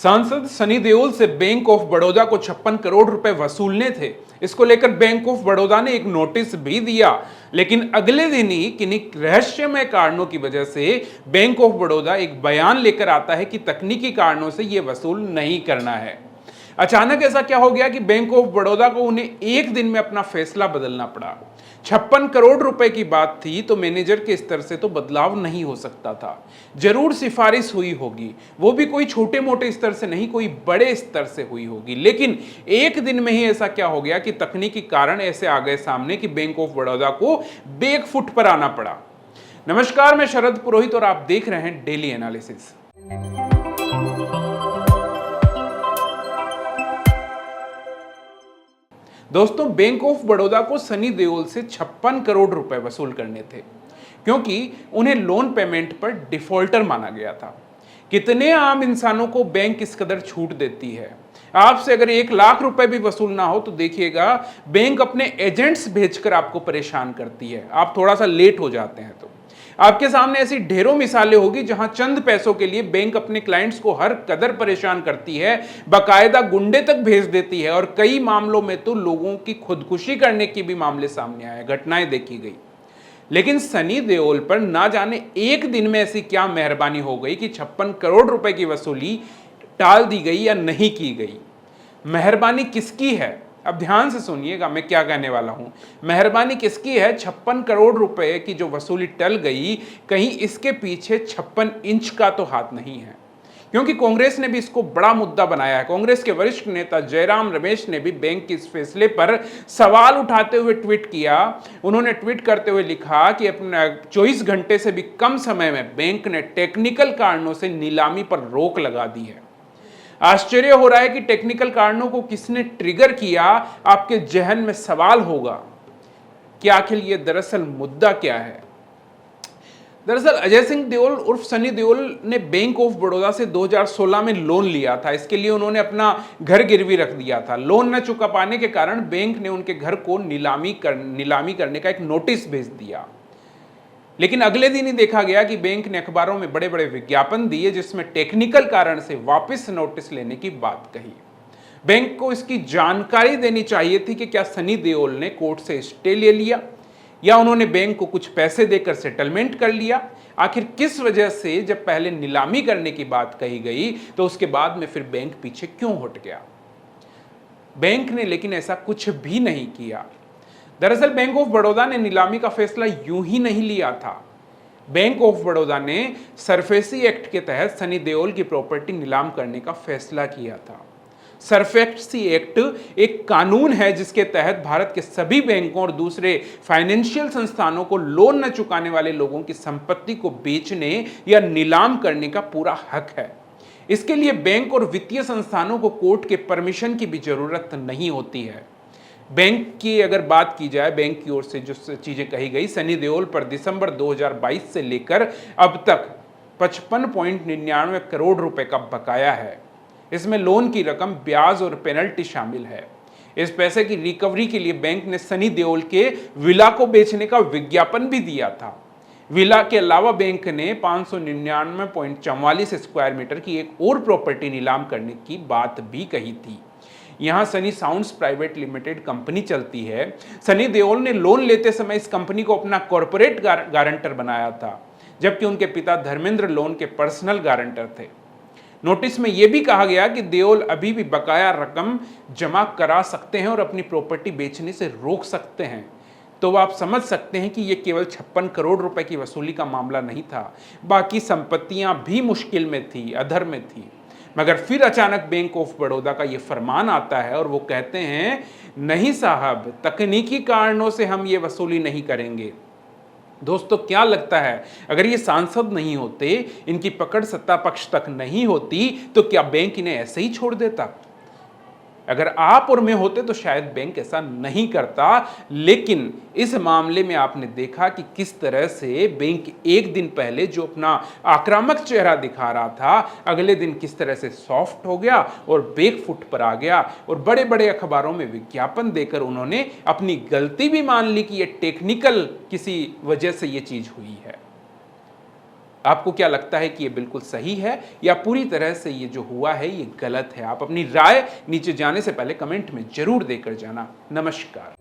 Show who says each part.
Speaker 1: सांसद सनी देओल से bank of Baroda को 56 करोड़ रुपए वसूलने थे। इसको लेकर बैंक ऑफ बड़ौदा ने एक नोटिस भी दिया, लेकिन अगले दिन ही किन्हीं रहस्यमय कारणों की वजह से बैंक ऑफ बड़ौदा एक बयान लेकर आता है कि तकनीकी कारणों से यह वसूल नहीं करना है। अचानक ऐसा क्या हो गया कि बैंक ऑफ बड़ौदा को उन्हें एक दिन में अपना फैसला बदलना पड़ा। 56 करोड़ रुपए की बात थी तो मैनेजर के स्तर से तो बदलाव नहीं हो सकता था। जरूर सिफारिश हुई होगी, वो भी कोई छोटे मोटे स्तर से नहीं, कोई बड़े स्तर से हुई होगी। लेकिन एक दिन में ही ऐसा क्या हो गया कि तकनीकी कारण ऐसे आ गए सामने कि बैंक ऑफ बड़ौदा को बैकफुट पर आना पड़ा। नमस्कार, मैं शरद पुरोहित और आप देख रहे हैं डेली एनालिसिस। दोस्तों, बैंक ऑफ बड़ौदा को सनी देओल से 56 करोड़ रुपए वसूल करने थे, क्योंकि उन्हें लोन पेमेंट पर डिफॉल्टर माना गया था। कितने आम इंसानों को बैंक इस कदर छूट देती है। आपसे अगर 1 लाख रुपए भी वसूलना हो तो देखिएगा, बैंक अपने एजेंट्स भेजकर आपको परेशान करती है। आप थोड़ा सा लेट हो जाते हैं तो आपके सामने ऐसी ढेरों मिसालें होगी जहां चंद पैसों के लिए बैंक अपने क्लाइंट्स को हर कदर परेशान करती है, बाकायदा गुंडे तक भेज देती है और कई मामलों में तो लोगों की खुदकुशी करने के भी मामले सामने आए, घटनाएं देखी गई। लेकिन सनी देओल पर ना जाने एक दिन में ऐसी क्या मेहरबानी हो गई कि 56 करोड़ रुपए की वसूली टाल दी गई या नहीं की गई। मेहरबानी किसकी है? अब ध्यान से सुनिएगा मैं क्या कहने वाला हूं। मेहरबानी किसकी है? 56 करोड़ रुपए की जो वसूली टल गई, कहीं इसके पीछे 56 इंच का तो हाथ नहीं है, क्योंकि कांग्रेस ने भी इसको बड़ा मुद्दा बनाया है। कांग्रेस के वरिष्ठ नेता जयराम रमेश ने भी बैंक के इस फैसले पर सवाल उठाते हुए ट्वीट किया। उन्होंने ट्वीट करते हुए लिखा कि अपने 24 घंटे से भी कम समय में बैंक ने टेक्निकल कारणों से नीलामी पर रोक लगा दी है। आश्चर्य हो रहा है कि टेक्निकल कारणों को किसने ट्रिगर किया। आपके जहन में सवाल होगा कि आखिर ये दरअसल मुद्दा क्या है। दरअसल अजय सिंह देओल उर्फ सनी देओल ने बैंक ऑफ बड़ौदा से 2016 में लोन लिया था। इसके लिए उन्होंने अपना घर गिरवी रख दिया था। लोन न चुका पाने के कारण बैंक ने उनके घर को नीलामी करने का एक नोटिस भेज दिया। लेकिन अगले दिन ही देखा गया कि बैंक ने अखबारों में बड़े बड़े विज्ञापन दिए जिसमें टेक्निकल कारण से वापस नोटिस लेने की बात कही। बैंक को इसकी जानकारी देनी चाहिए थी कि क्या सनी देओल ने कोर्ट से स्टे ले लिया या उन्होंने बैंक को कुछ पैसे देकर सेटलमेंट कर लिया। आखिर किस वजह से जब पहले नीलामी करने की बात कही गई तो उसके बाद में फिर बैंक पीछे क्यों हट गया? बैंक ने लेकिन ऐसा कुछ भी नहीं किया। दरअसल बैंक ऑफ बड़ौदा ने नीलामी का फैसला यूं ही नहीं लिया था। बैंक ऑफ बड़ौदा ने सरफेसी एक्ट के तहत सनी देओल की प्रॉपर्टी नीलाम करने का फैसला किया था। सरफेसी एक्ट एक कानून है जिसके तहत भारत के सभी बैंकों और दूसरे फाइनेंशियल संस्थानों को लोन न चुकाने वाले लोगों की संपत्ति को बेचने या नीलाम करने का पूरा हक है। इसके लिए बैंक और वित्तीय संस्थानों को कोर्ट के परमिशन की भी जरूरत नहीं होती है। बैंक की अगर बात की जाए, बैंक की ओर से जो चीजें कही गई, सनी देओल पर दिसंबर 2022 से लेकर अब तक 55.99 करोड़ रुपए का बकाया है। इसमें लोन की रकम, ब्याज और पेनल्टी शामिल है। इस पैसे की रिकवरी के लिए बैंक ने सनी देओल के विला को बेचने का विज्ञापन भी दिया था। विला के अलावा बैंक ने 599.44 स्क्वायर मीटर की एक और प्रॉपर्टी नीलाम करने की बात भी कही थी। यहां Sunny sounds private limited company चलती है। सनी देओल ने लोन लेते समय इस कंपनी को अपना कॉर्पोरेट गारंटर बनाया था, जबकि उनके पिता धर्मेंद्र लोन के पर्सनल गारंटर थे। नोटिस में यह भी कहा गया कि देओल अभी भी बकाया रकम जमा करा सकते हैं और अपनी प्रॉपर्टी बेचने से रोक सकते हैं। तो आप समझ सकते हैं कि यह केवल 56 करोड़ रुपए की वसूली का मामला नहीं था, बाकी संपत्तियां भी मुश्किल में थी, अधर में थी। मगर फिर अचानक बैंक ऑफ बड़ौदा का ये फरमान आता है और वो कहते हैं, नहीं साहब, तकनीकी कारणों से हम ये वसूली नहीं करेंगे। दोस्तों, क्या लगता है, अगर ये सांसद नहीं होते, इनकी पकड़ सत्ता पक्ष तक नहीं होती, तो क्या बैंक इन्हें ऐसे ही छोड़ देता? अगर आप और मैं होते तो शायद बैंक ऐसा नहीं करता। लेकिन इस मामले में आपने देखा कि किस तरह से बैंक एक दिन पहले जो अपना आक्रामक चेहरा दिखा रहा था, अगले दिन किस तरह से सॉफ्ट हो गया और बैकफुट पर आ गया और बड़े बड़े अखबारों में विज्ञापन देकर उन्होंने अपनी गलती भी मान ली कि ये टेक्निकल किसी वजह से ये चीज हुई है। आपको क्या लगता है कि ये बिल्कुल सही है या पूरी तरह से ये जो हुआ है ये गलत है? आप अपनी राय नीचे जाने से पहले कमेंट में जरूर देकर जाना। नमस्कार।